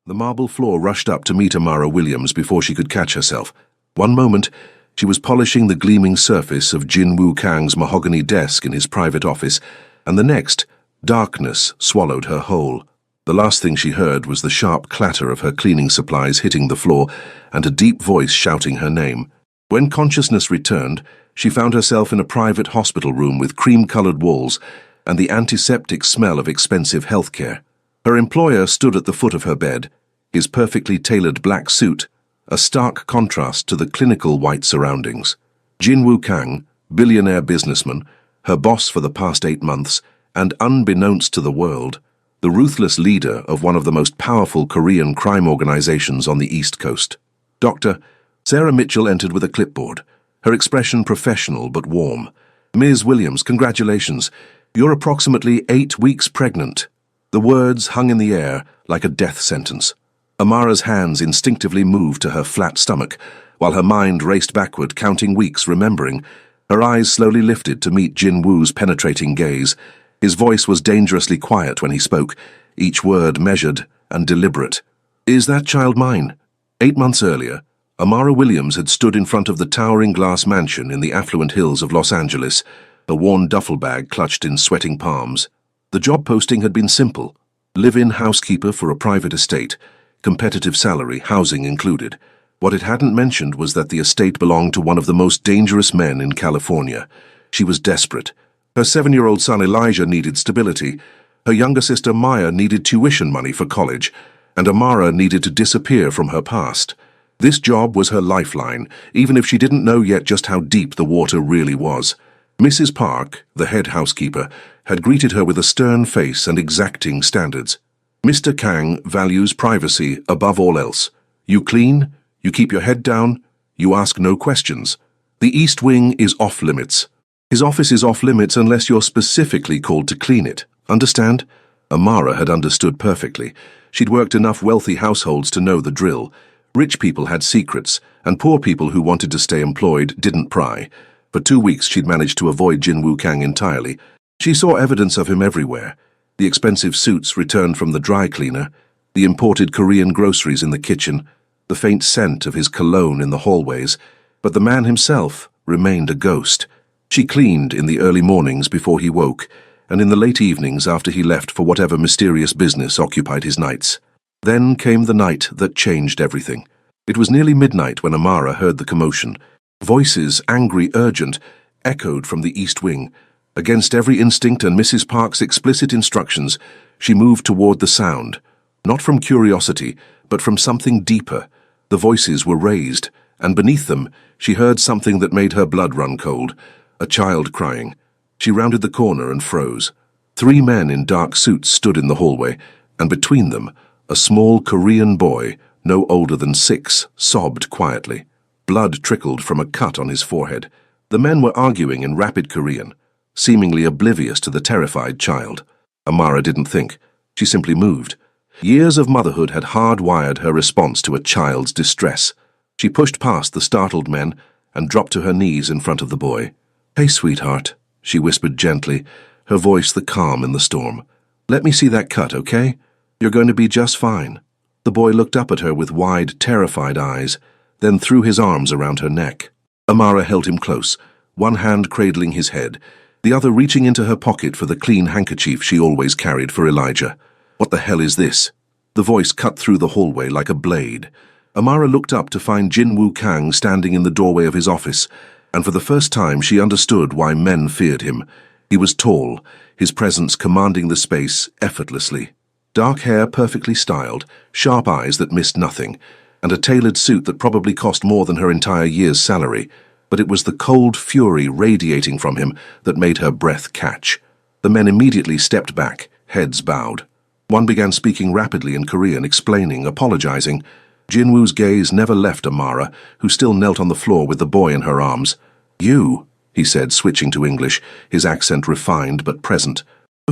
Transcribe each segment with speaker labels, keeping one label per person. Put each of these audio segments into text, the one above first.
Speaker 1: The marble floor rushed up to meet Amara Williams before she could catch herself. One moment, she was polishing the gleaming surface of Jin Woo Kang's mahogany desk in his private office, and the next, darkness swallowed her whole. The last thing she heard was the sharp clatter of her cleaning supplies hitting the floor and a deep voice shouting her name. When consciousness returned, she found herself in a private hospital room with cream-colored walls and the antiseptic smell of expensive healthcare. Her employer stood at the foot of her bed, his perfectly tailored black suit, a stark contrast to the clinical white surroundings. Jin Woo Kang, billionaire businessman, her boss for the past 8 months, and unbeknownst to the world, the ruthless leader of one of the most powerful Korean crime organizations on the East Coast. Dr. Sarah Mitchell entered with a clipboard, her expression professional but warm. Ms. Williams, congratulations. You're approximately 8 weeks pregnant. The words hung in the air like a death sentence. Amara's hands instinctively moved to her flat stomach, while her mind raced backward, counting weeks, remembering. Her eyes slowly lifted to meet Jin Woo's penetrating gaze. His voice was dangerously quiet when he spoke, each word measured and deliberate. Is that child mine? 8 months earlier, Amara Williams had stood in front of the towering glass mansion in the affluent hills of Los Angeles, a worn duffel bag clutched in sweating palms. The job posting had been simple: live-in housekeeper for a private estate, competitive salary, housing included. What it hadn't mentioned was that the estate belonged to one of the most dangerous men in California. She was desperate. Her 7-year-old son Elijah needed stability. Her younger sister Maya needed tuition money for college, and Amara needed to disappear from her past. This job was her lifeline, even if she didn't know yet just how deep the water really was. Mrs. Park, the head housekeeper, had greeted her with a stern face and exacting standards. Mr. Kang values privacy above all else. You clean, you keep your head down, you ask no questions. The East Wing is off-limits. His office is off-limits unless you're specifically called to clean it. Understand? Amara had understood perfectly. She'd worked enough wealthy households to know the drill. Rich people had secrets, and poor people who wanted to stay employed didn't pry. For 2 weeks she'd managed to avoid Jin Woo Kang entirely. She saw evidence of him everywhere. The expensive suits returned from the dry cleaner, the imported Korean groceries in the kitchen, the faint scent of his cologne in the hallways, but the man himself remained a ghost. She cleaned in the early mornings before he woke, and in the late evenings after he left for whatever mysterious business occupied his nights. Then came the night that changed everything. It was nearly midnight when Amara heard the commotion. Voices, angry, urgent, echoed from the East Wing. Against every instinct and Mrs. Park's explicit instructions, she moved toward the sound. Not from curiosity, but from something deeper. The voices were raised, and beneath them, she heard something that made her blood run cold. A child crying. She rounded the corner and froze. 3 men in dark suits stood in the hallway, and between them, a small Korean boy, no older than 6, sobbed quietly. Blood trickled from a cut on his forehead. The men were arguing in rapid Korean, seemingly oblivious to the terrified child. Amara didn't think. She simply moved. Years of motherhood had hardwired her response to a child's distress. She pushed past the startled men and dropped to her knees in front of the boy. "Hey, sweetheart," she whispered gently, her voice the calm in the storm. "Let me see that cut, okay? You're going to be just fine." The boy looked up at her with wide, terrified eyes, then threw his arms around her neck. Amara held him close, one hand cradling his head, the other reaching into her pocket for the clean handkerchief she always carried for Elijah. "What the hell is this?" The voice cut through the hallway like a blade. Amara looked up to find Jin Woo Kang standing in the doorway of his office, and for the first time she understood why men feared him. He was tall, his presence commanding the space effortlessly. Dark hair perfectly styled, sharp eyes that missed nothing, and a tailored suit that probably cost more than her entire year's salary. But it was the cold fury radiating from him that made her breath catch. The men immediately stepped back, heads bowed. One began speaking rapidly in Korean, explaining, apologizing. Jin Woo's gaze never left Amara, who still knelt on the floor with the boy in her arms. "You," he said, switching to English, his accent refined but present.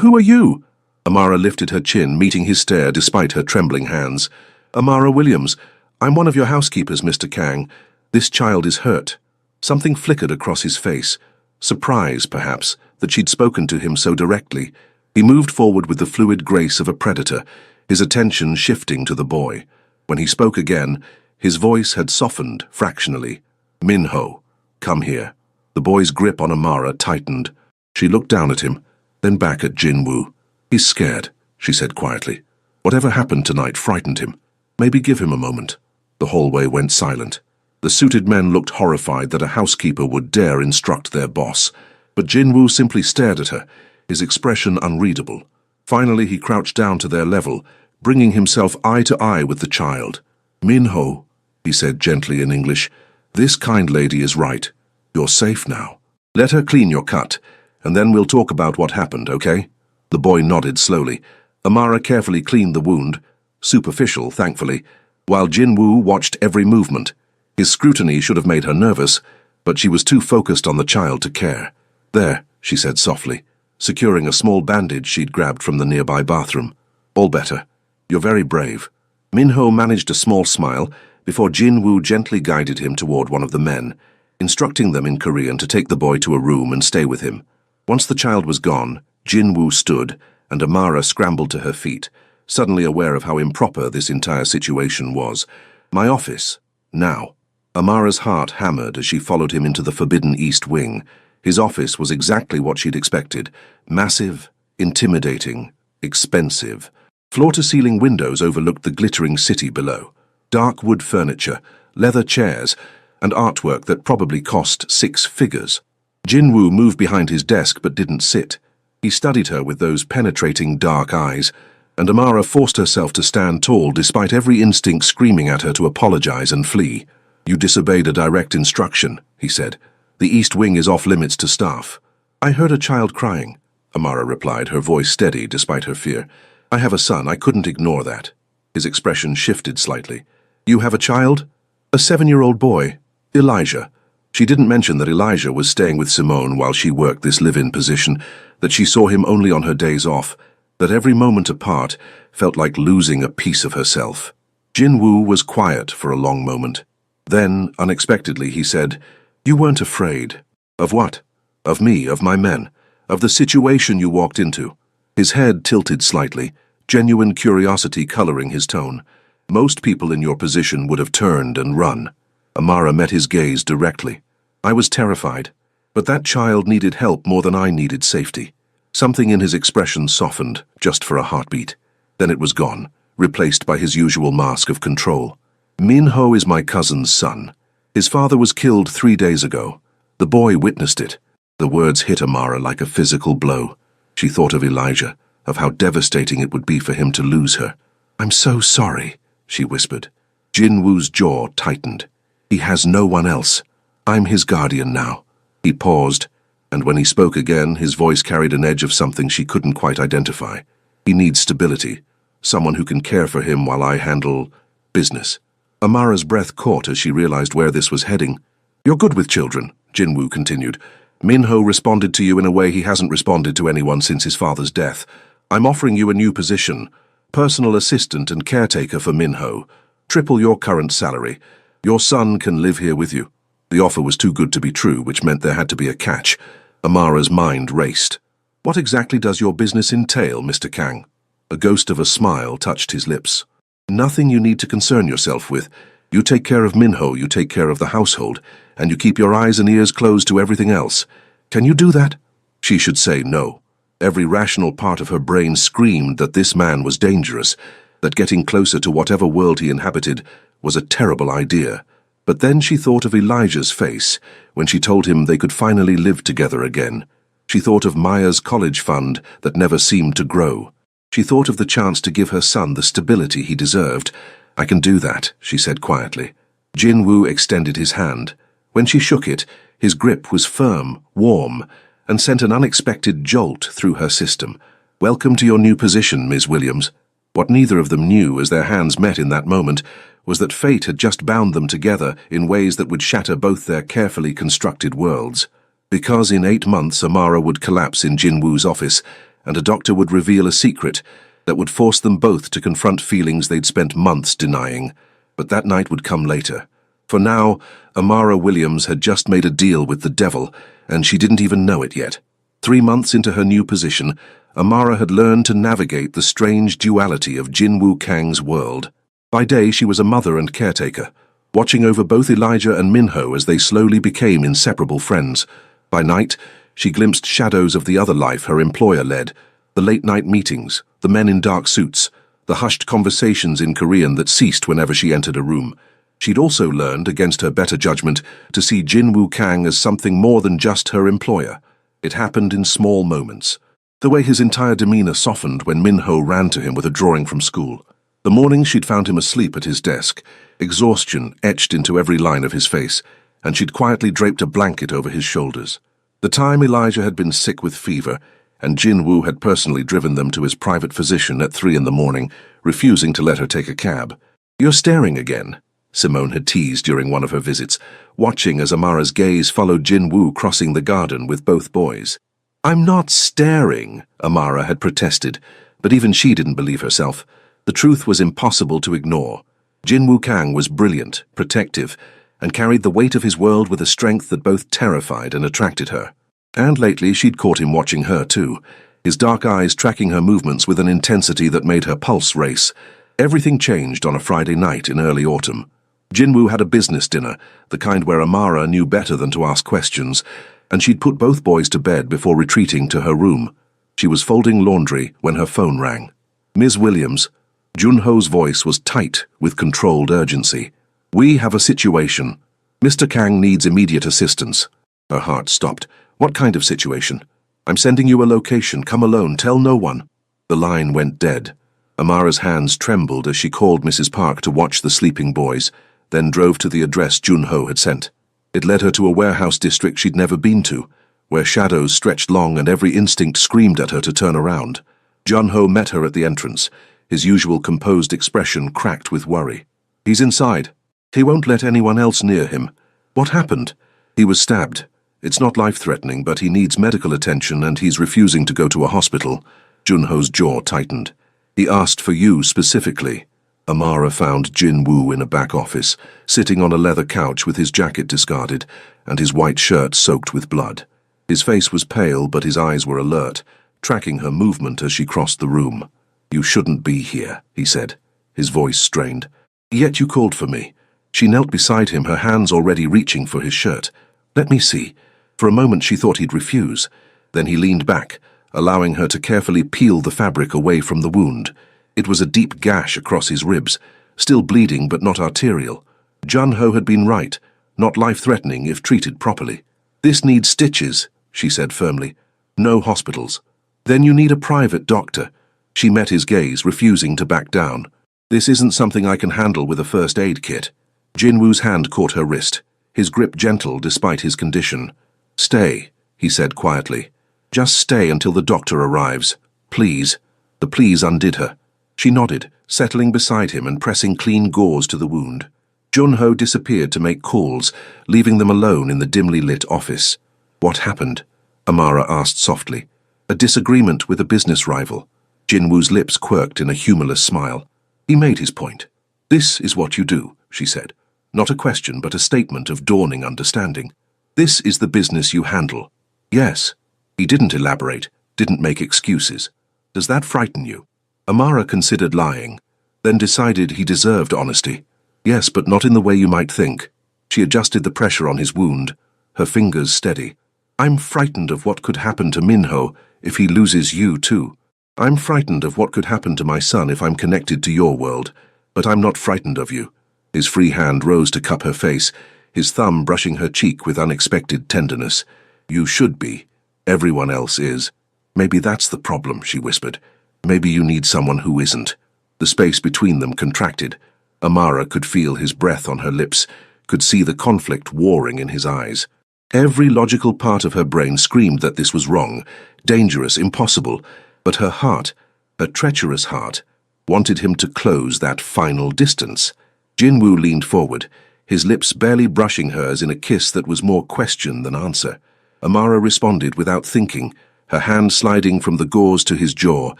Speaker 1: "Who are you?" Amara lifted her chin, meeting his stare despite her trembling hands. "Amara Williams. I'm one of your housekeepers, Mr. Kang. This child is hurt." Something flickered across his face. Surprise, perhaps, that she'd spoken to him so directly. He moved forward with the fluid grace of a predator, his attention shifting to the boy. When he spoke again, his voice had softened fractionally. "Minho, come here." The boy's grip on Amara tightened. She looked down at him, then back at Jinwoo. "He's scared," she said quietly. "Whatever happened tonight frightened him. Maybe give him a moment." The hallway went silent. The suited men looked horrified that a housekeeper would dare instruct their boss, but Jinwoo simply stared at her, his expression unreadable. Finally, he crouched down to their level, bringing himself eye to eye with the child. "Minho," he said gently in English, "this kind lady is right. You're safe now. Let her clean your cut, and then we'll talk about what happened, okay?" The boy nodded slowly. Amara carefully cleaned the wound, superficial, thankfully, while Jinwoo watched every movement. His scrutiny should have made her nervous, but she was too focused on the child to care. "There," she said softly, securing a small bandage she'd grabbed from the nearby bathroom. "All better. You're very brave." Minho managed a small smile before Jinwoo gently guided him toward one of the men, instructing them in Korean to take the boy to a room and stay with him. Once the child was gone, Jinwoo stood, and Amara scrambled to her feet, suddenly aware of how improper this entire situation was. "My office. Now." Amara's heart hammered as she followed him into the forbidden East Wing. His office was exactly what she'd expected. Massive, intimidating, expensive. Floor-to-ceiling windows overlooked the glittering city below. Dark wood furniture, leather chairs, and artwork that probably cost 6 figures. Jinwoo moved behind his desk but didn't sit. He studied her with those penetrating dark eyes, and Amara forced herself to stand tall despite every instinct screaming at her to apologize and flee. "You disobeyed a direct instruction," he said. "The East Wing is off-limits to staff." "I heard a child crying," Amara replied, her voice steady despite her fear. "I have a son. I couldn't ignore that." His expression shifted slightly. "You have a child?" "A 7-year-old boy. Elijah." She didn't mention that Elijah was staying with Simone while she worked this live-in position, that she saw him only on her days off, that every moment apart felt like losing a piece of herself. Jinwoo was quiet for a long moment. Then, unexpectedly, he said, "You weren't afraid." "Of what?" "Of me, of my men, of the situation you walked into." His head tilted slightly, genuine curiosity coloring his tone. "Most people in your position would have turned and run." Amara met his gaze directly. "I was terrified, but that child needed help more than I needed safety." Something in his expression softened, just for a heartbeat. Then it was gone, replaced by his usual mask of control. "Minho is my cousin's son. His father was killed 3 days ago. The boy witnessed it." The words hit Amara like a physical blow. She thought of Elijah, of how devastating it would be for him to lose her. "I'm so sorry," she whispered. Jinwoo's jaw tightened. "He has no one else. I'm his guardian now." He paused, and when he spoke again, his voice carried an edge of something she couldn't quite identify. "He needs stability, someone who can care for him while I handle business." Amara's breath caught as she realized where this was heading. "You're good with children," Jinwoo continued. "Minho responded to you in a way he hasn't responded to anyone since his father's death. I'm offering you a new position, personal assistant and caretaker for Minho. Triple your current salary. Your son can live here with you." The offer was too good to be true, which meant there had to be a catch. Amara's mind raced. "What exactly does your business entail, Mr. Kang?" A ghost of a smile touched his lips. "Nothing you need to concern yourself with. You take care of Minho, you take care of the household, and you keep your eyes and ears closed to everything else. Can you do that?" She should say no. Every rational part of her brain screamed that this man was dangerous, that getting closer to whatever world he inhabited was a terrible idea. But then she thought of Elijah's face when she told him they could finally live together again. She thought of Maya's college fund that never seemed to grow. She thought of the chance to give her son the stability he deserved. "I can do that," she said quietly. Jinwoo extended his hand. When she shook it, his grip was firm, warm, and sent an unexpected jolt through her system. "Welcome to your new position, Ms. Williams." What neither of them knew as their hands met in that moment was that fate had just bound them together in ways that would shatter both their carefully constructed worlds. Because in 8 months Amara would collapse in Jinwoo's office, and a doctor would reveal a secret that would force them both to confront feelings they'd spent months denying. But that night would come later. For now, Amara Williams had just made a deal with the devil, and she didn't even know it yet. 3 months into her new position, Amara had learned to navigate the strange duality of Jin-Woo Kang's world. By day, she was a mother and caretaker, watching over both Elijah and Minho as they slowly became inseparable friends. By night, she glimpsed shadows of the other life her employer led, the late-night meetings, the men in dark suits, the hushed conversations in Korean that ceased whenever she entered a room. She'd also learned, against her better judgment, to see Jin-Woo Kang as something more than just her employer. It happened in small moments. The way his entire demeanor softened when Minho ran to him with a drawing from school. The morning she'd found him asleep at his desk, exhaustion etched into every line of his face, and she'd quietly draped a blanket over his shoulders. The time Elijah had been sick with fever, and Jin-Woo had personally driven them to his private physician at 3 in the morning, refusing to let her take a cab. "You're staring again," Simone had teased during one of her visits, watching as Amara's gaze followed Jin-Woo crossing the garden with both boys. "I'm not staring," Amara had protested, but even she didn't believe herself. The truth was impossible to ignore. Jin-Woo Kang was brilliant, protective, and carried the weight of his world with a strength that both terrified and attracted her. And lately she'd caught him watching her too, his dark eyes tracking her movements with an intensity that made her pulse race. Everything changed on a Friday night in early autumn. Jin-Woo had a business dinner, the kind where Amara knew better than to ask questions, and she'd put both boys to bed before retreating to her room. She was folding laundry when her phone rang. "Ms. Williams." Junho's voice was tight with controlled urgency. "We have a situation. Mr. Kang needs immediate assistance." Her heart stopped. "What kind of situation?" "I'm sending you a location. Come alone. Tell no one." The line went dead. Amara's hands trembled as she called Mrs. Park to watch the sleeping boys, then drove to the address Junho had sent. It led her to a warehouse district she'd never been to, where shadows stretched long and every instinct screamed at her to turn around. Junho met her at the entrance, his usual composed expression cracked with worry. "He's inside. He won't let anyone else near him." "What happened?" "He was stabbed. It's not life-threatening, but he needs medical attention and he's refusing to go to a hospital." Junho's jaw tightened. "He asked for you specifically." Amara found Jin-Woo in a back office, sitting on a leather couch with his jacket discarded and his white shirt soaked with blood. His face was pale, but his eyes were alert, tracking her movement as she crossed the room. "You shouldn't be here," he said, his voice strained. "Yet you called for me." She knelt beside him, her hands already reaching for his shirt. "Let me see." For a moment she thought he'd refuse. Then he leaned back, allowing her to carefully peel the fabric away from the wound. It was a deep gash across his ribs, still bleeding but not arterial. Junho had been right, not life-threatening if treated properly. "This needs stitches," she said firmly. "No hospitals." "Then you need a private doctor." She met his gaze, refusing to back down. "This isn't something I can handle with a first aid kit." Jin-Woo's hand caught her wrist, his grip gentle despite his condition. "Stay," he said quietly. "Just stay until the doctor arrives. Please." The please undid her. She nodded, settling beside him and pressing clean gauze to the wound. Junho disappeared to make calls, leaving them alone in the dimly lit office. "What happened?" Amara asked softly. "A disagreement with a business rival." Jin-Woo's lips quirked in a humorless smile. He made his point. "This is what you do," she said. Not a question, but a statement of dawning understanding. "This is the business you handle." "Yes." He didn't elaborate, didn't make excuses. "Does that frighten you?" Amara considered lying, then decided he deserved honesty. "Yes, but not in the way you might think." She adjusted the pressure on his wound, her fingers steady. "I'm frightened of what could happen to Minho if he loses you too. I'm frightened of what could happen to my son if I'm connected to your world, but I'm not frightened of you." His free hand rose to cup her face, his thumb brushing her cheek with unexpected tenderness. "You should be. Everyone else is." "Maybe that's the problem," she whispered. "Maybe you need someone who isn't." The space between them contracted. Amara could feel his breath on her lips, could see the conflict warring in his eyes. Every logical part of her brain screamed that this was wrong, dangerous, impossible, but her heart, her treacherous heart, wanted him to close that final distance. Jin-Woo leaned forward, his lips barely brushing hers in a kiss that was more question than answer. Amara responded without thinking, her hand sliding from the gauze to his jaw,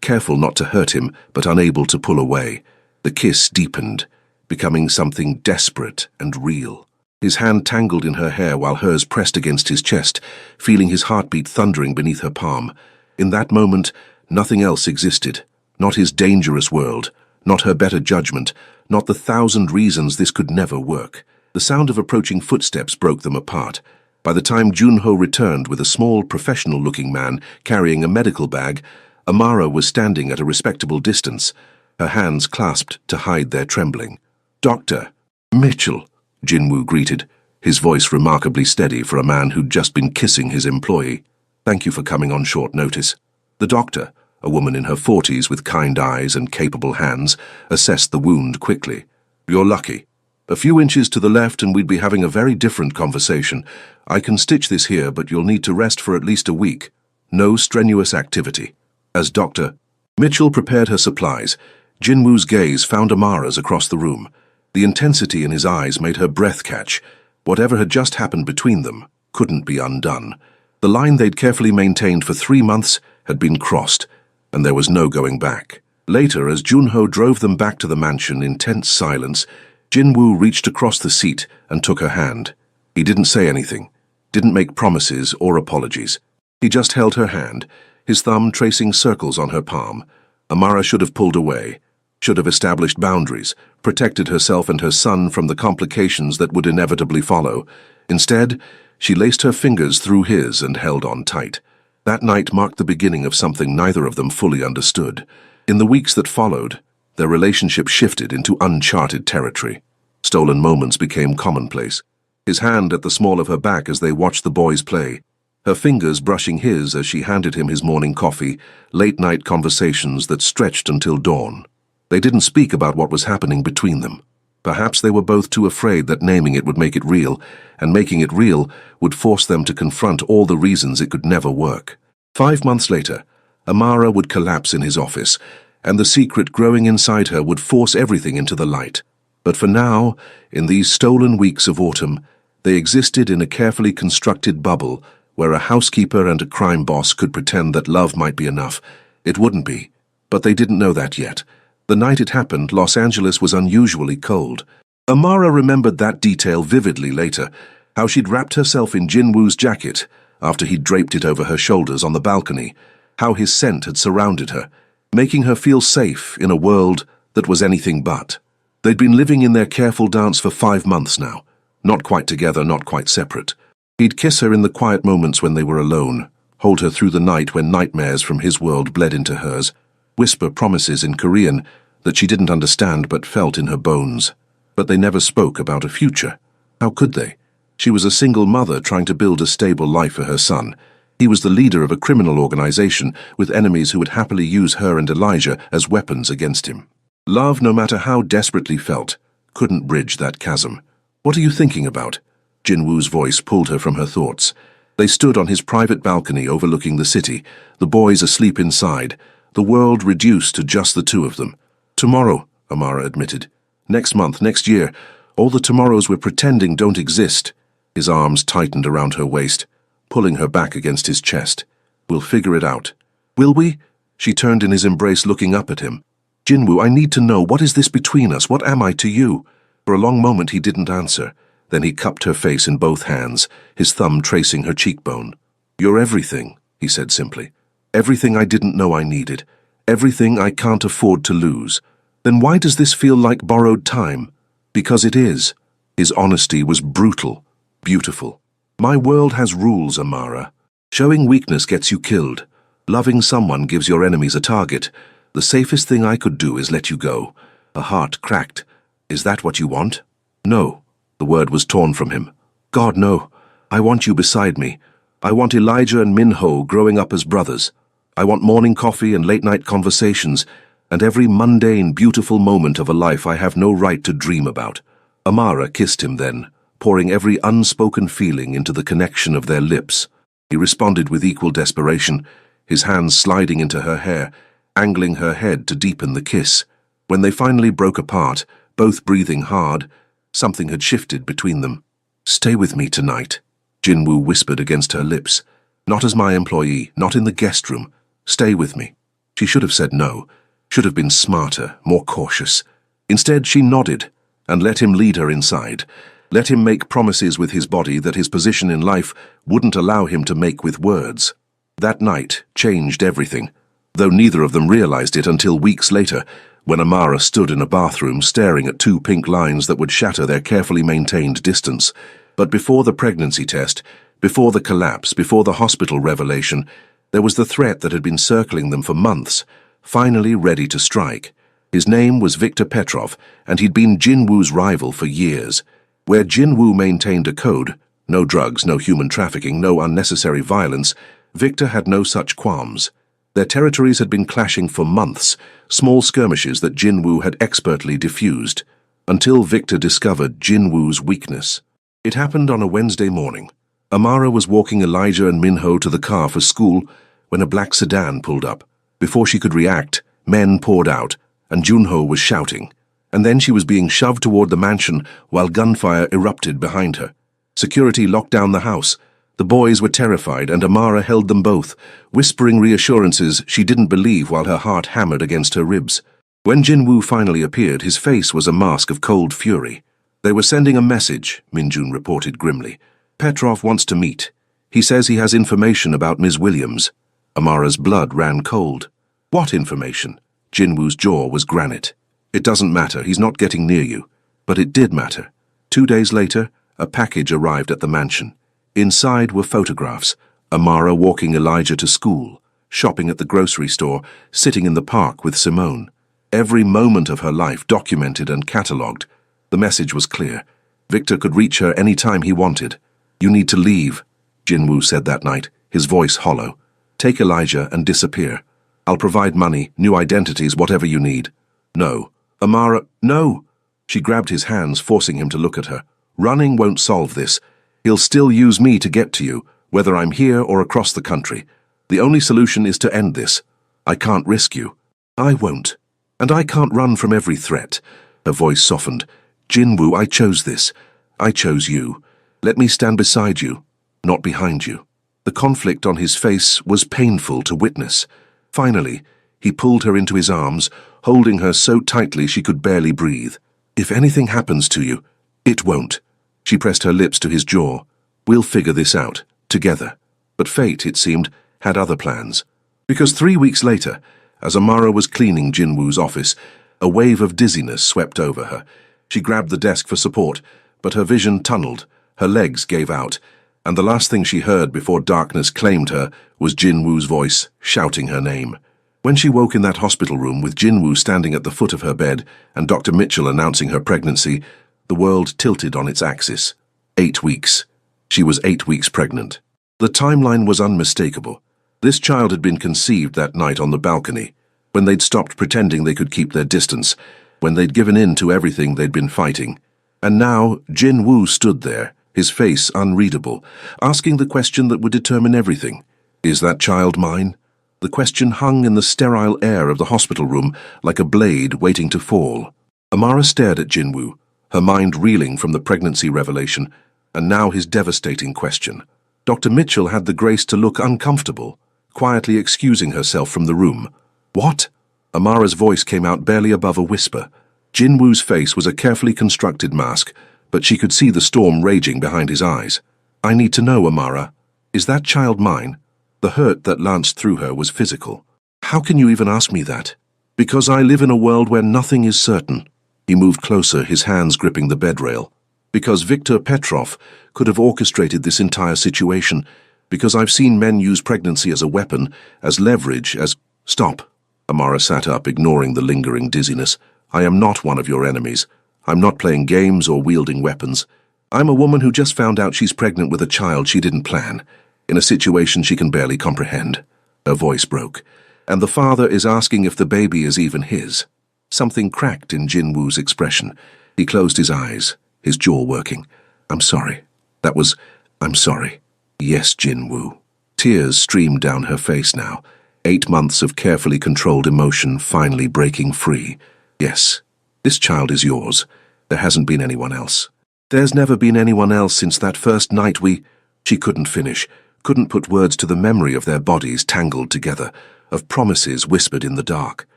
Speaker 1: careful not to hurt him, but unable to pull away. The kiss deepened, becoming something desperate and real. His hand tangled in her hair while hers pressed against his chest, feeling his heartbeat thundering beneath her palm. In that moment, Nothing else existed. Not his dangerous world, not her better judgment, not the 1,000 reasons this could never work. The sound of approaching footsteps broke them apart. By the time Junho returned with a small, professional-looking man carrying a medical bag, Amara was standing at a respectable distance, her hands clasped to hide their trembling. "Doctor." "Mitchell," Jinwoo greeted, his voice remarkably steady for a man who'd just been kissing his employee. "Thank you for coming on short notice." The doctor, a woman in her 40s with kind eyes and capable hands, assessed the wound quickly. "You're lucky. A few inches to the left and we'd be having a very different conversation. I can stitch this here, but you'll need to rest for at least a week. No strenuous activity." As Dr. Mitchell prepared her supplies, Jinwoo's gaze found Amara's across the room. The intensity in his eyes made her breath catch. Whatever had just happened between them couldn't be undone. The line they'd carefully maintained for 3 months had been crossed, and there was no going back. Later, as Junho drove them back to the mansion in tense silence, Jinwoo reached across the seat and took her hand. He didn't say anything, didn't make promises or apologies. He just held her hand, his thumb tracing circles on her palm. Amara should have pulled away, should have established boundaries, protected herself and her son from the complications that would inevitably follow. Instead, she laced her fingers through his and held on tight. That night marked the beginning of something neither of them fully understood. In the weeks that followed, their relationship shifted into uncharted territory. Stolen moments became commonplace. His hand at the small of her back as they watched the boys play, her fingers brushing his as she handed him his morning coffee, late-night conversations that stretched until dawn. They didn't speak about what was happening between them. Perhaps they were both too afraid that naming it would make it real, and making it real would force them to confront all the reasons it could never work. 5 months later, Amara would collapse in his office, and the secret growing inside her would force everything into the light. But for now, in these stolen weeks of autumn, they existed in a carefully constructed bubble where a housekeeper and a crime boss could pretend that love might be enough. It wouldn't be, but they didn't know that yet. The night it happened, Los Angeles was unusually cold. Amara remembered that detail vividly later, how she'd wrapped herself in Jinwoo's jacket after he'd draped it over her shoulders on the balcony, how his scent had surrounded her, making her feel safe in a world that was anything but. They'd been living in their careful dance for 5 months now, not quite together, not quite separate. He'd kiss her in the quiet moments when they were alone, hold her through the night when nightmares from his world bled into hers, whisper promises in Korean that she didn't understand but felt in her bones. But they never spoke about a future. How could they? She was a single mother trying to build a stable life for her son. He was the leader of a criminal organization with enemies who would happily use her and Elijah as weapons against him. Love, no matter how desperately felt, couldn't bridge that chasm. "What are you thinking about?" Jinwoo's voice pulled her from her thoughts. They stood on his private balcony overlooking the city, the boys asleep inside, the world reduced to just the two of them. "Tomorrow," Amara admitted. "Next month, next year. All the tomorrows we're pretending don't exist." His arms tightened around her waist, pulling her back against his chest. "We'll figure it out." "Will we?" She turned in his embrace, looking up at him. "Jinwoo, I need to know, what is this between us? What am I to you?" For a long moment he didn't answer. Then he cupped her face in both hands, his thumb tracing her cheekbone. "You're everything," he said simply. "Everything I didn't know I needed. Everything I can't afford to lose." "Then why does this feel like borrowed time?" "Because it is." His honesty was brutal, beautiful. "My world has rules, Amara. Showing weakness gets you killed. Loving someone gives your enemies a target. The safest thing I could do is let you go." A heart cracked. "Is that what you want?" "No." The word was torn from him. "God, no. I want you beside me. I want Elijah and Minho growing up as brothers. I want morning coffee and late-night conversations, and every mundane, beautiful moment of a life I have no right to dream about." Amara kissed him then, pouring every unspoken feeling into the connection of their lips. He responded with equal desperation, his hands sliding into her hair, angling her head to deepen the kiss. When they finally broke apart, both breathing hard, something had shifted between them. "Stay with me tonight," Jinwoo whispered against her lips. "Not as my employee, not in the guest room. Stay with me." She should have said no, should have been smarter, more cautious. Instead, she nodded and let him lead her inside, let him make promises with his body that his position in life wouldn't allow him to make with words. That night changed everything. though neither of them realized it until weeks later, when Amara stood in a bathroom staring at two pink lines that would shatter their carefully maintained distance. But before the pregnancy test, before the collapse, before the hospital revelation, there was the threat that had been circling them for months, finally ready to strike. His name was Victor Petrov, and he'd been Jinwoo's rival for years. Where Jinwoo maintained a code, no drugs, no human trafficking, no unnecessary violence, Victor had no such qualms. Their territories had been clashing for months, small skirmishes that Jinwoo had expertly diffused, until Victor discovered Jinwoo's weakness. It happened on a Wednesday morning. Amara was walking Elijah and Minho to the car for school when a black sedan pulled up. Before she could react, men poured out, and Junho was shouting. And then she was being shoved toward the mansion while gunfire erupted behind her. Security locked down the house. The boys were terrified, and Amara held them both, whispering reassurances she didn't believe while her heart hammered against her ribs. When Jinwoo finally appeared, his face was a mask of cold fury. "They were sending a message," Minjun reported grimly. "Petrov wants to meet. He says he has information about Ms. Williams." Amara's blood ran cold. "What information?" Jinwoo's jaw was granite. "It doesn't matter, he's not getting near you." But it did matter. 2 days later, a package arrived at the mansion. Inside were photographs. Amara walking Elijah to school, shopping at the grocery store, sitting in the park with Simone. Every moment of her life documented and catalogued. The message was clear. Victor could reach her any time he wanted. "You need to leave," Jinwoo said that night, his voice hollow. "Take Elijah and disappear. I'll provide money, new identities, whatever you need." "No." "Amara, no!" She grabbed his hands, forcing him to look at her. "Running won't solve this. He'll still use me to get to you, whether I'm here or across the country. The only solution is to end this. I can't risk you." "I won't. And I can't run from every threat." Her voice softened. "Jinwoo, I chose this. I chose you. Let me stand beside you, not behind you." The conflict on his face was painful to witness. Finally, he pulled her into his arms, holding her so tightly she could barely breathe. "If anything happens to you, it won't." She pressed her lips to his jaw. "We'll figure this out, together." But fate, it seemed, had other plans. Because 3 weeks later, as Amara was cleaning Jinwoo's office, a wave of dizziness swept over her. She grabbed the desk for support, but her vision tunneled, her legs gave out, and the last thing she heard before darkness claimed her was Jinwoo's voice, shouting her name. When she woke in that hospital room with Jinwoo standing at the foot of her bed and Dr. Mitchell announcing her pregnancy, the world tilted on its axis. 8 weeks. She was 8 weeks pregnant. The timeline was unmistakable. This child had been conceived that night on the balcony, when they'd stopped pretending they could keep their distance, when they'd given in to everything they'd been fighting. And now Jinwoo stood there, his face unreadable, asking the question that would determine everything. Is that child mine? The question hung in the sterile air of the hospital room like a blade waiting to fall. Amara stared at Jinwoo, her mind reeling from the pregnancy revelation, and now his devastating question. Dr. Mitchell had the grace to look uncomfortable, quietly excusing herself from the room. "What?" Amara's voice came out barely above a whisper. Jinwoo's face was a carefully constructed mask, but she could see the storm raging behind his eyes. "I need to know, Amara. Is that child mine?" The hurt that lanced through her was physical. "How can you even ask me that?" "Because I live in a world where nothing is certain." He moved closer, his hands gripping the bed rail. "Because Victor Petrov could have orchestrated this entire situation. Because I've seen men use pregnancy as a weapon, as leverage, as—" "Stop." Amara sat up, ignoring the lingering dizziness. "I am not one of your enemies. I'm not playing games or wielding weapons. I'm a woman who just found out she's pregnant with a child she didn't plan, in a situation she can barely comprehend." Her voice broke. "And the father is asking if the baby is even his." Something cracked in Jinwoo's expression. He closed his eyes, his jaw working. "I'm sorry. That was... I'm sorry." "Yes, Jinwoo." Tears streamed down her face now. 8 months of carefully controlled emotion finally breaking free. "Yes, this child is yours. There hasn't been anyone else." "There's never been anyone else since that first night we—" She couldn't finish, couldn't put words to the memory of their bodies tangled together, of promises whispered in the dark.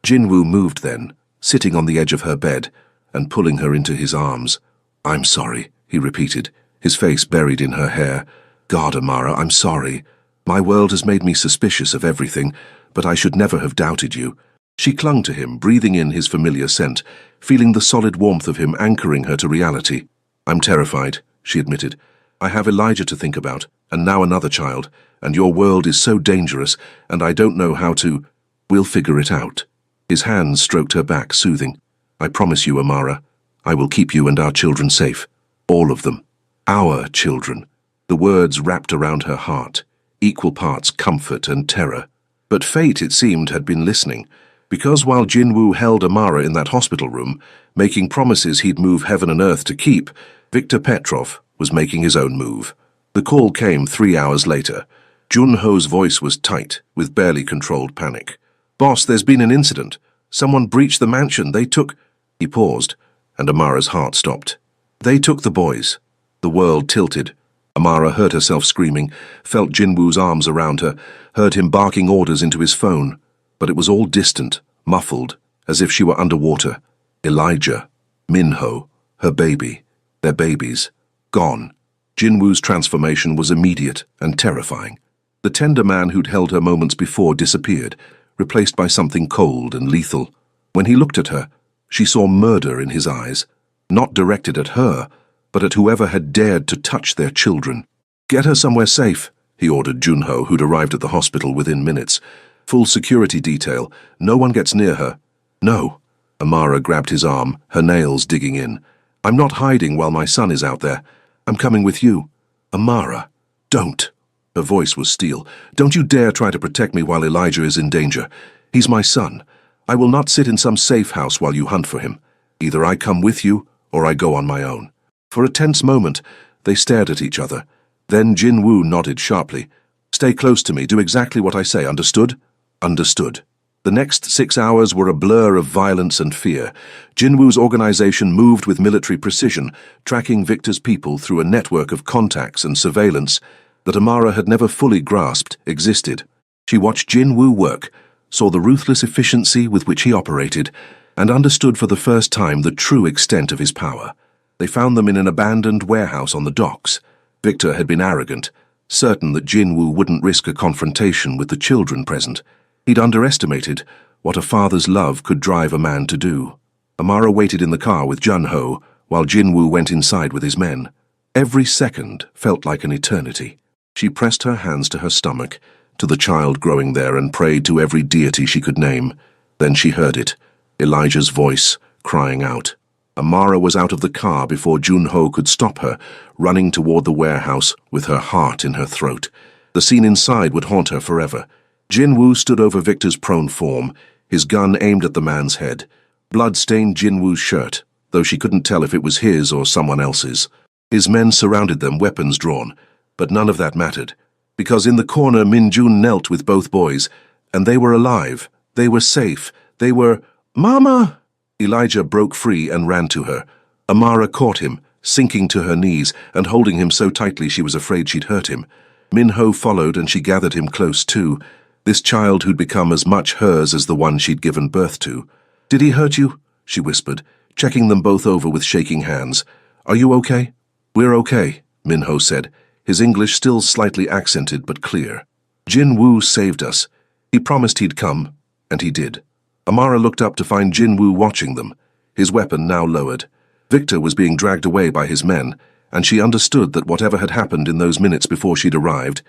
Speaker 1: Jinwoo moved then, sitting on the edge of her bed, and pulling her into his arms. "I'm sorry," he repeated, his face buried in her hair. "God, Amara, I'm sorry. My world has made me suspicious of everything. but I should never have doubted you." She clung to him, breathing in his familiar scent, feeling the solid warmth of him anchoring her to reality. "I'm terrified," she admitted. "I have Elijah to think about, and now another child, and your world is so dangerous, and I don't know how to—" "We'll figure it out." His hands stroked her back, soothing. "I promise you, Amara, I will keep you and our children safe. All of them. Our children." The words wrapped around her heart, equal parts comfort and terror. But fate, it seemed, had been listening, because while Jinwoo held Amara in that hospital room, making promises he'd move heaven and earth to keep, Viktor Petrov was making his own move. The call came 3 hours later. Junho's voice was tight, with barely controlled panic. "Boss, there's been an incident. Someone breached the mansion. They took—" He paused, and Amara's heart stopped. "They took the boys." The world tilted. Amara heard herself screaming, felt Jinwoo's arms around her, heard him barking orders into his phone. But it was all distant, muffled, as if she were underwater. Elijah, Minho, her baby, their babies, gone. Jinwoo's transformation was immediate and terrifying. The tender man who'd held her moments before disappeared, replaced by something cold and lethal. When he looked at her, she saw murder in his eyes, not directed at her, but at whoever had dared to touch their children. "Get her somewhere safe," he ordered Junho, who'd arrived at the hospital within minutes. "Full security detail. No one gets near her." "No." Amara grabbed his arm, her nails digging in. "I'm not hiding while my son is out there. I'm coming with you." "Amara, don't." Her voice was steel. "Don't you dare try to protect me while Elijah is in danger. He's my son. I will not sit in some safe house while you hunt for him. Either I come with you, or I go on my own." For a tense moment, they stared at each other. Then Jinwoo nodded sharply. "Stay close to me. Do exactly what I say. Understood?" "Understood." The next 6 hours were a blur of violence and fear. Jinwoo's organization moved with military precision, tracking Victor's people through a network of contacts and surveillance that Amara had never fully grasped existed. She watched Jinwoo work, saw the ruthless efficiency with which he operated, and understood for the first time the true extent of his power. They found them in an abandoned warehouse on the docks. Victor had been arrogant, certain that Jinwoo wouldn't risk a confrontation with the children present. He'd underestimated what a father's love could drive a man to do. Amara waited in the car with Junho, while Jinwoo went inside with his men. Every second felt like an eternity. She pressed her hands to her stomach, to the child growing there, and prayed to every deity she could name. Then she heard it, Elijah's voice, crying out. Amara was out of the car before Junho could stop her, running toward the warehouse with her heart in her throat. The scene inside would haunt her forever. Jinwoo stood over Victor's prone form, his gun aimed at the man's head. Blood stained Jinwoo's shirt, though she couldn't tell if it was his or someone else's. His men surrounded them, weapons drawn, but none of that mattered, because in the corner Minjun knelt with both boys, and they were alive, they were safe, they were— "Mama!" Elijah broke free and ran to her. Amara caught him, sinking to her knees and holding him so tightly she was afraid she'd hurt him. Minho followed and she gathered him close too, this child who'd become as much hers as the one she'd given birth to. "Did he hurt you?" she whispered, checking them both over with shaking hands. "Are you okay?" "We're okay," Minho said, his English still slightly accented but clear. Jinwoo saved us. He promised he'd come, and he did. Amara looked up to find Jinwoo watching them, his weapon now lowered. Victor was being dragged away by his men, and she understood that whatever had happened in those minutes before she'd arrived,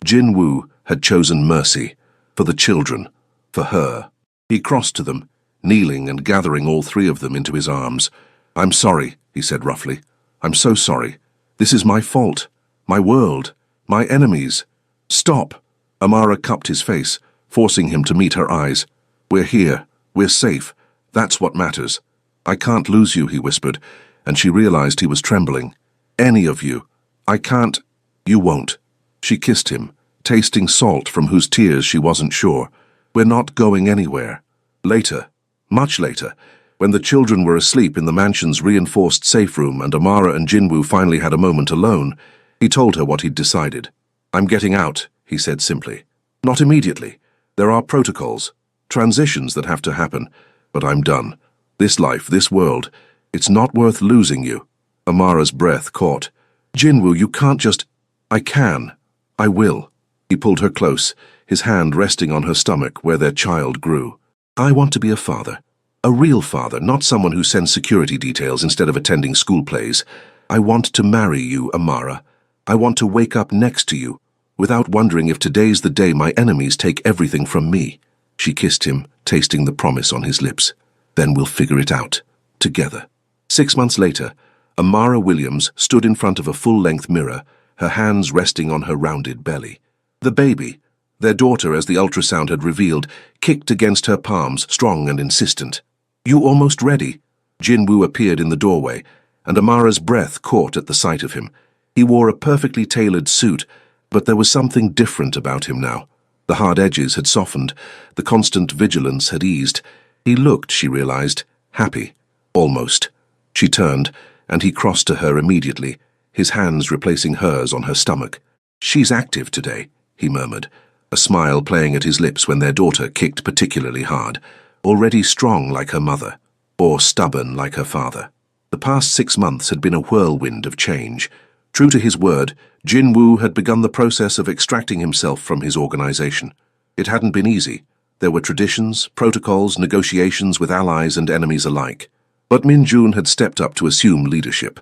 Speaker 1: Jinwoo had chosen mercy, for the children, for her. He crossed to them, kneeling and gathering all three of them into his arms. "I'm sorry," he said roughly. "I'm so sorry. This is my fault, my world, my enemies." "Stop!" Amara cupped his face, forcing him to meet her eyes. "We're here. We're safe. That's what matters." "I can't lose you," he whispered, and she realized he was trembling. "Any of you. I can't—" "You won't." She kissed him, tasting salt from whose tears she wasn't sure. "We're not going anywhere." Later, much later, when the children were asleep in the mansion's reinforced safe room and Amara and Jinwoo finally had a moment alone, he told her what he'd decided. "I'm getting out," he said simply. "Not immediately. There are protocols, transitions that have to happen, but I'm done. This life, this world, it's not worth losing you." Amara's breath caught. "Jinwoo, you can't just—" "I can. I will." He pulled her close, his hand resting on her stomach where their child grew. "I want to be a father. A real father, not someone who sends security details instead of attending school plays. I want to marry you, Amara. I want to wake up next to you, without wondering if today's the day my enemies take everything from me." She kissed him, tasting the promise on his lips. "Then we'll figure it out. Together." 6 months later, Amara Williams stood in front of a full-length mirror, her hands resting on her rounded belly. The baby, their daughter as the ultrasound had revealed, kicked against her palms, strong and insistent. "You almost ready?" Jinwoo appeared in the doorway, and Amara's breath caught at the sight of him. He wore a perfectly tailored suit, but there was something different about him now. The hard edges had softened, the constant vigilance had eased. He looked, she realized, happy. Almost. She turned, and he crossed to her immediately, his hands replacing hers on her stomach. "She's active today," he murmured, a smile playing at his lips when their daughter kicked particularly hard, already strong like her mother, or stubborn like her father. The past 6 months had been a whirlwind of change. True to his word, Jinwoo had begun the process of extracting himself from his organization. It hadn't been easy. There were traditions, protocols, negotiations with allies and enemies alike. But Min Jun had stepped up to assume leadership,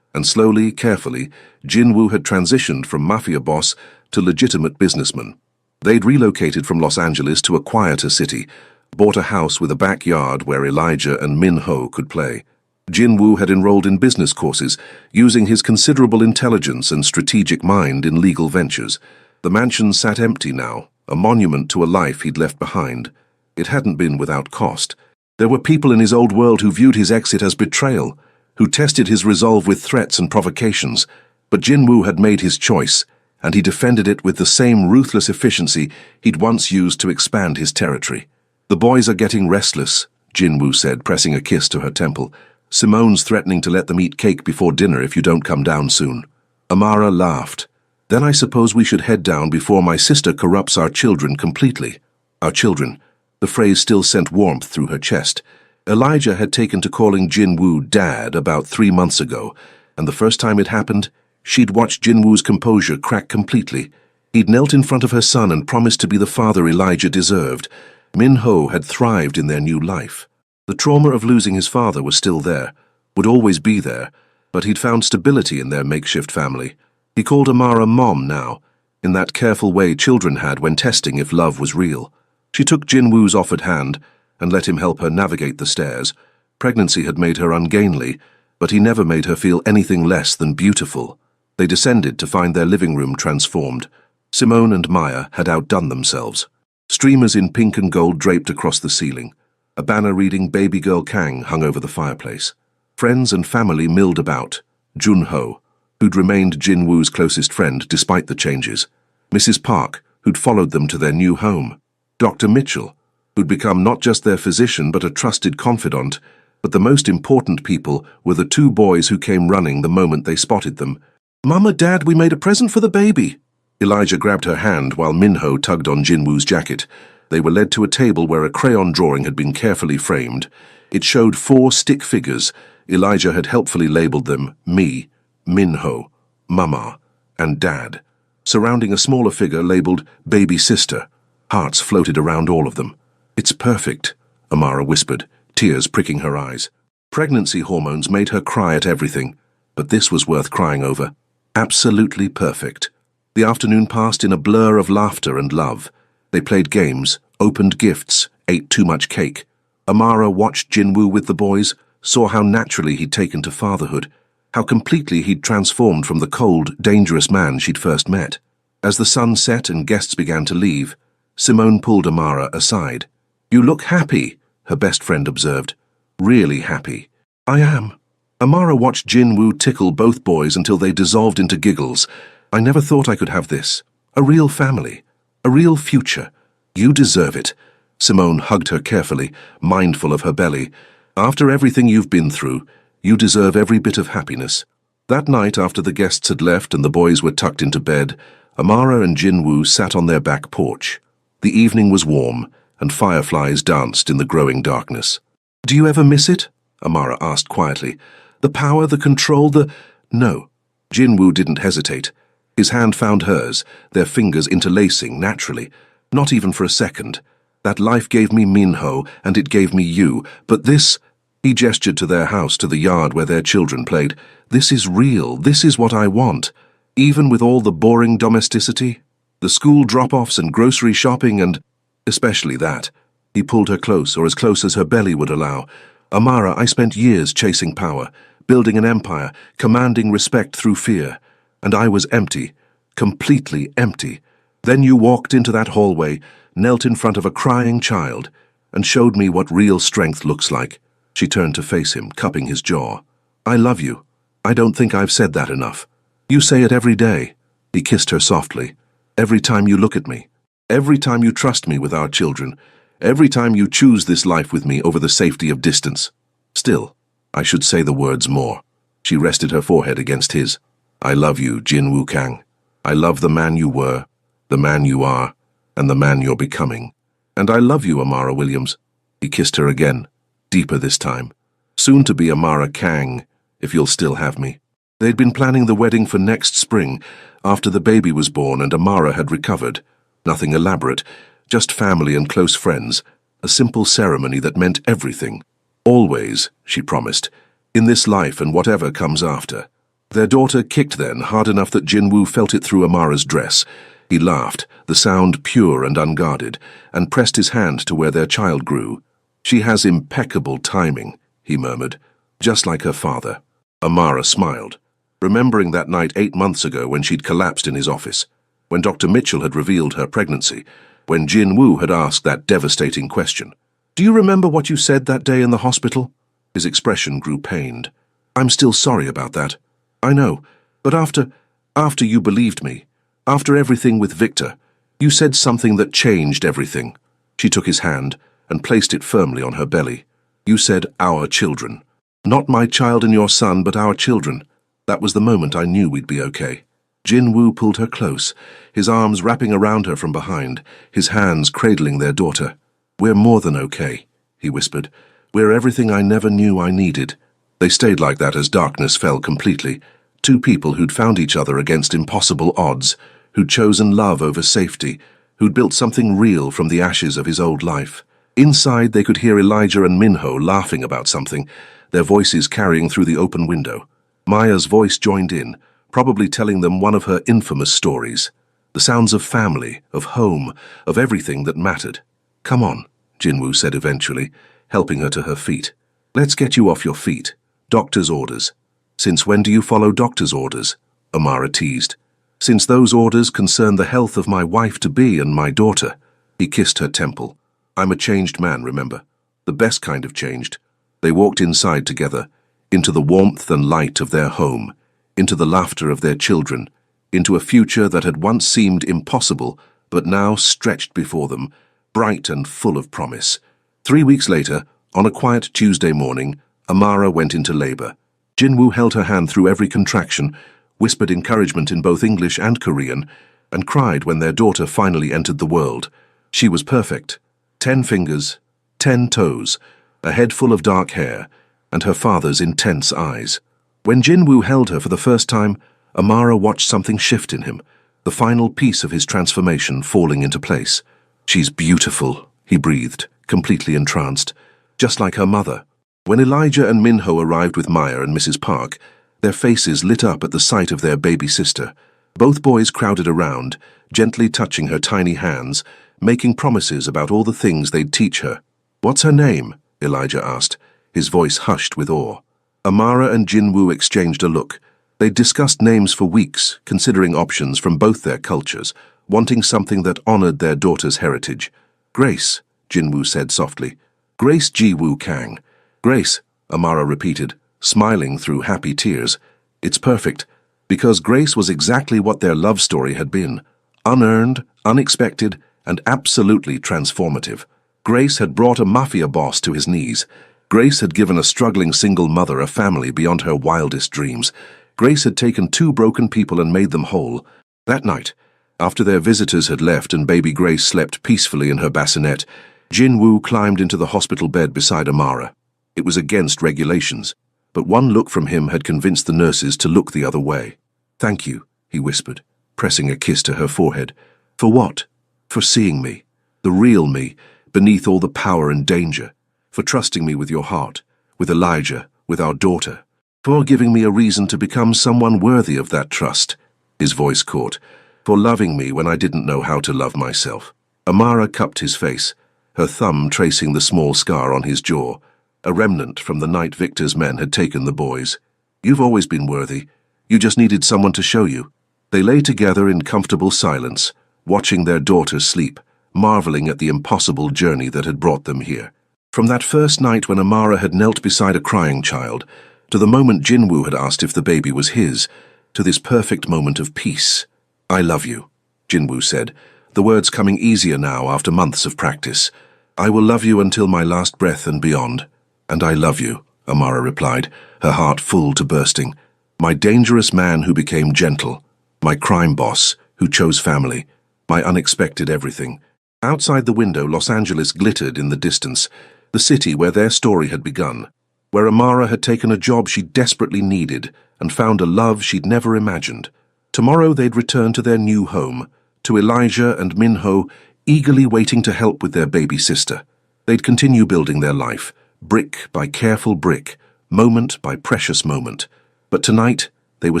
Speaker 1: and slowly, carefully, Jinwoo had transitioned from mafia boss to legitimate businessman. They'd relocated from Los Angeles to a quieter city, bought a house with a backyard where Elijah and Min Ho could play. Jinwoo had enrolled in business courses, using his considerable intelligence and strategic mind in legal ventures. The mansion sat empty now, a monument to a life he'd left behind. It hadn't been without cost. There were people in his old world who viewed his exit as betrayal, who tested his resolve with threats and provocations. But Jinwoo had made his choice, and he defended it with the same ruthless efficiency he'd once used to expand his territory. "The boys are getting restless," Jinwoo said, pressing a kiss to her temple. "Simone's threatening to let them eat cake before dinner if you don't come down soon." Amara laughed. "Then I suppose we should head down before my sister corrupts our children completely." Our children. The phrase still sent warmth through her chest. Elijah had taken to calling Jinwoo Dad about 3 months ago, and the first time it happened, she'd watched Jinwoo's composure crack completely. He'd knelt in front of her son and promised to be the father Elijah deserved. Min Ho had thrived in their new life. The trauma of losing his father was still there, would always be there, but he'd found stability in their makeshift family. He called Amara Mom now, in that careful way children had when testing if love was real. She took Jinwoo's offered hand and let him help her navigate the stairs. Pregnancy had made her ungainly, but he never made her feel anything less than beautiful. They descended to find their living room transformed. Simone and Maya had outdone themselves. Streamers in pink and gold draped across the ceiling. A banner reading Baby Girl Kang hung over the fireplace. Friends and family milled about. Junho, who'd remained Jinwoo's closest friend despite the changes. Mrs. Park, who'd followed them to their new home. Dr. Mitchell, who'd become not just their physician but a trusted confidant. But the most important people were the 2 boys who came running the moment they spotted them. "Mama, Dad, we made a present for the baby." Elijah grabbed her hand while Minho tugged on Jinwoo's jacket. They were led to a table where a crayon drawing had been carefully framed. It showed 4 stick figures. Elijah had helpfully labeled them me, Minho, Mama, and Dad, surrounding a smaller figure labeled Baby Sister. Hearts floated around all of them. "It's perfect," Amara whispered, tears pricking her eyes. Pregnancy hormones made her cry at everything, but this was worth crying over. Absolutely perfect. The afternoon passed in a blur of laughter and love. They played games, opened gifts, ate too much cake. Amara watched Jinwoo with the boys, saw how naturally he'd taken to fatherhood, how completely he'd transformed from the cold, dangerous man she'd first met. As the sun set and guests began to leave, Simone pulled Amara aside. "You look happy," her best friend observed. "Really happy." "I am." Amara watched Jinwoo tickle both boys until they dissolved into giggles. "I never thought I could have this. A real family. A real future. You deserve it." Simone hugged her carefully, mindful of her belly. "After everything you've been through, you deserve every bit of happiness." That night, after the guests had left and the boys were tucked into bed, Amara and Jinwoo sat on their back porch. The evening was warm, and fireflies danced in the growing darkness. "Do you ever miss it?" Amara asked quietly. "The power, the control, the—" "No." Jinwoo didn't hesitate. His hand found hers, their fingers interlacing naturally. Not even for a second. That life gave me Minho, and it gave me you. But this—" he gestured to their house, to the yard where their children played. "This is real. This is what I want. Even with all the boring domesticity. The school drop-offs and grocery shopping and— especially that." He pulled her close, or as close as her belly would allow. "Amara, I spent years chasing power, building an empire, commanding respect through fear. And I was empty. Completely empty. Then you walked into that hallway, knelt in front of a crying child, and showed me what real strength looks like." She turned to face him, cupping his jaw. "I love you. I don't think I've said that enough. You say it every day." He kissed her softly. "Every time you look at me. Every time you trust me with our children. Every time you choose this life with me over the safety of distance. Still, I should say the words more." She rested her forehead against his. "I love you, Jin Woo Kang. I love the man you were, the man you are, and the man you're becoming. And I love you, Amara Williams." He kissed her again, deeper this time. "Soon to be Amara Kang, if you'll still have me." They'd been planning the wedding for next spring, after the baby was born and Amara had recovered. Nothing elaborate, just family and close friends, a simple ceremony that meant everything. Always, she promised, in this life and whatever comes after. Their daughter kicked then, hard enough that Jinwoo felt it through Amara's dress. He laughed, the sound pure and unguarded, and pressed his hand to where their child grew. "She has impeccable timing," he murmured, "just like her father." Amara smiled, remembering that night 8 months ago when she'd collapsed in his office, when Dr. Mitchell had revealed her pregnancy, when Jinwoo had asked that devastating question. "Do you remember what you said that day in the hospital?" His expression grew pained. "I'm still sorry about that. I know, but after you believed me, after everything with Victor, you said something that changed everything." She took his hand and placed it firmly on her belly. "You said, 'our children.' Not my child and your son, but our children. That was the moment I knew we'd be okay." Jinwoo pulled her close, his arms wrapping around her from behind, his hands cradling their daughter. "We're more than okay," he whispered. "We're everything I never knew I needed." They stayed like that as darkness fell completely. Two people who'd found each other against impossible odds, who'd chosen love over safety, who'd built something real from the ashes of his old life. Inside, they could hear Elijah and Minho laughing about something, their voices carrying through the open window. Maya's voice joined in, probably telling them one of her infamous stories. The sounds of family, of home, of everything that mattered. "Come on," Jinwoo said eventually, helping her to her feet. "Let's get you off your feet. Doctor's orders." "Since when do you follow doctor's orders?" Amara teased. "Since those orders concern the health of my wife-to-be and my daughter." He kissed her temple. "I'm a changed man, remember? The best kind of changed." They walked inside together, into the warmth and light of their home, into the laughter of their children, into a future that had once seemed impossible, but now stretched before them, bright and full of promise. 3 weeks later, on a quiet Tuesday morning, Amara went into labor. Jinwoo held her hand through every contraction, whispered encouragement in both English and Korean, and cried when their daughter finally entered the world. She was perfect. 10 fingers, 10 toes, a head full of dark hair, and her father's intense eyes. When Jinwoo held her for the first time, Amara watched something shift in him, the final piece of his transformation falling into place. "She's beautiful," he breathed, completely entranced, just like her mother. When Elijah and Minho arrived with Maya and Mrs. Park, their faces lit up at the sight of their baby sister. Both boys crowded around, gently touching her tiny hands, making promises about all the things they'd teach her. "What's her name?" Elijah asked, his voice hushed with awe. Amara and Jinwoo exchanged a look. They'd discussed names for weeks, considering options from both their cultures, wanting something that honored their daughter's heritage. "Grace," Jinwoo said softly. "Grace Ji Woo Kang." "Grace," Amara repeated, smiling through happy tears. "It's perfect, because Grace was exactly what their love story had been. Unearned, unexpected, and absolutely transformative. Grace had brought a Mafia boss to his knees. Grace had given a struggling single mother a family beyond her wildest dreams. Grace had taken 2 broken people and made them whole. That night, after their visitors had left and baby Grace slept peacefully in her bassinet, Jinwoo climbed into the hospital bed beside Amara. It was against regulations, but one look from him had convinced the nurses to look the other way. "Thank you," he whispered, pressing a kiss to her forehead. "For what?" for seeing me, the real me, beneath all the power and danger, for trusting me with your heart, with Elijah, with our daughter, for giving me a reason to become someone worthy of that trust, his voice caught, for loving me when I didn't know how to love myself. Amara cupped his face, her thumb tracing the small scar on his jaw, a remnant from the night Victor's men had taken the boys. You've always been worthy. You just needed someone to show you. They lay together in comfortable silence, watching their daughter sleep, marveling at the impossible journey that had brought them here. From that first night when Amara had knelt beside a crying child, to the moment Jinwoo had asked if the baby was his, to this perfect moment of peace. I love you, Jinwoo said, the words coming easier now after months of practice. I will love you until my last breath and beyond. And I love you, Amara replied, her heart full to bursting. My dangerous man who became gentle, my crime boss who chose family, my unexpected everything. Outside the window, Los Angeles glittered in the distance, the city where their story had begun, where Amara had taken a job she desperately needed and found a love she'd never imagined. Tomorrow they'd return to their new home, to Elijah and Minho, eagerly waiting to help with their baby sister. They'd continue building their life, brick by careful brick, moment by precious moment. But tonight, they were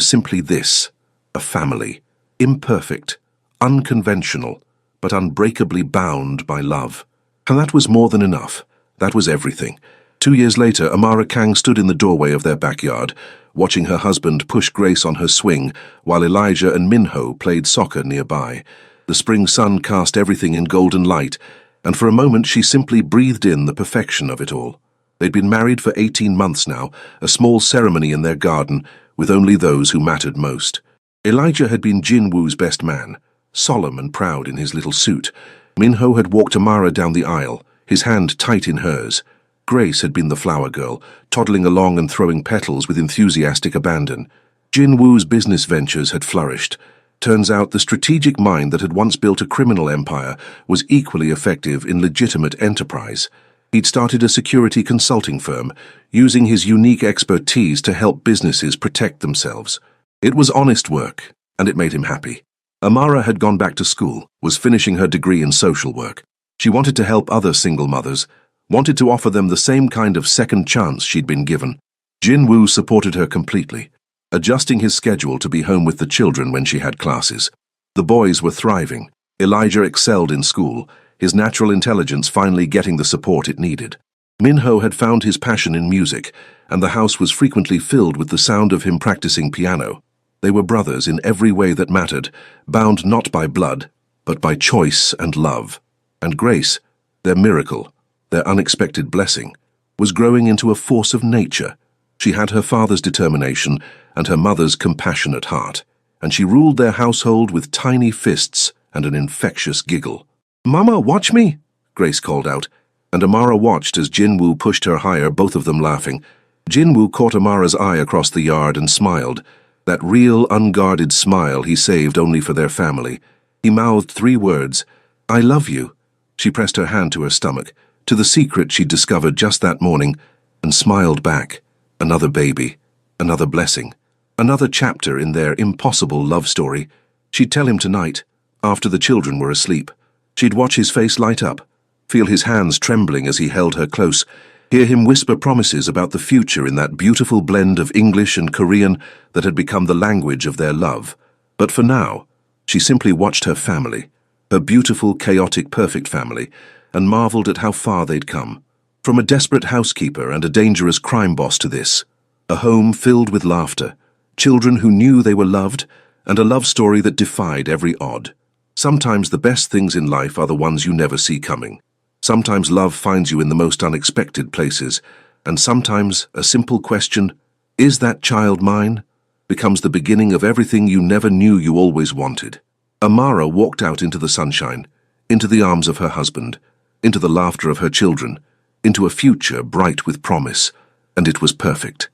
Speaker 1: simply this, a family, imperfect, unconventional, but unbreakably bound by love. And that was more than enough. That was everything. 2 years later, Amara Kang stood in the doorway of their backyard, watching her husband push Grace on her swing, while Elijah and Minho played soccer nearby. The spring sun cast everything in golden light, and for a moment she simply breathed in the perfection of it all. They'd been married for 18 months now, a small ceremony in their garden, with only those who mattered most. Elijah had been Jinwoo's best man, solemn and proud in his little suit. Minho had walked Amara down the aisle, his hand tight in hers. Grace had been the flower girl, toddling along and throwing petals with enthusiastic abandon. Jinwoo's business ventures had flourished. Turns out the strategic mind that had once built a criminal empire was equally effective in legitimate enterprise. He'd started a security consulting firm, using his unique expertise to help businesses protect themselves. It was honest work, and it made him happy. Amara had gone back to school, was finishing her degree in social work. She wanted to help other single mothers, wanted to offer them the same kind of second chance she'd been given. Jinwoo supported her completely, adjusting his schedule to be home with the children when she had classes. The boys were thriving. Elijah excelled in school, his natural intelligence finally getting the support it needed. Minho had found his passion in music, and the house was frequently filled with the sound of him practicing piano. They were brothers in every way that mattered, bound not by blood, but by choice and love. And Grace, their miracle, their unexpected blessing, was growing into a force of nature. She had her father's determination and her mother's compassionate heart, and she ruled their household with tiny fists and an infectious giggle. "Mama, watch me!" Grace called out, and Amara watched as Jinwoo pushed her higher, both of them laughing. Jinwoo caught Amara's eye across the yard and smiled, that real, unguarded smile he saved only for their family. He mouthed 3 words, "I love you." She pressed her hand to her stomach, to the secret she'd discovered just that morning, and smiled back. Another baby, another blessing, another chapter in their impossible love story. She'd tell him tonight, after the children were asleep. She'd watch his face light up, feel his hands trembling as he held her close, hear him whisper promises about the future in that beautiful blend of English and Korean that had become the language of their love. But for now, she simply watched her family, her beautiful, chaotic, perfect family, and marveled at how far they'd come. From a desperate housekeeper and a dangerous crime boss to this, a home filled with laughter, children who knew they were loved, and a love story that defied every odd. Sometimes the best things in life are the ones you never see coming. Sometimes love finds you in the most unexpected places, and sometimes a simple question, "Is that child mine?" becomes the beginning of everything you never knew you always wanted. Amara walked out into the sunshine, into the arms of her husband, into the laughter of her children, into a future bright with promise, and it was perfect.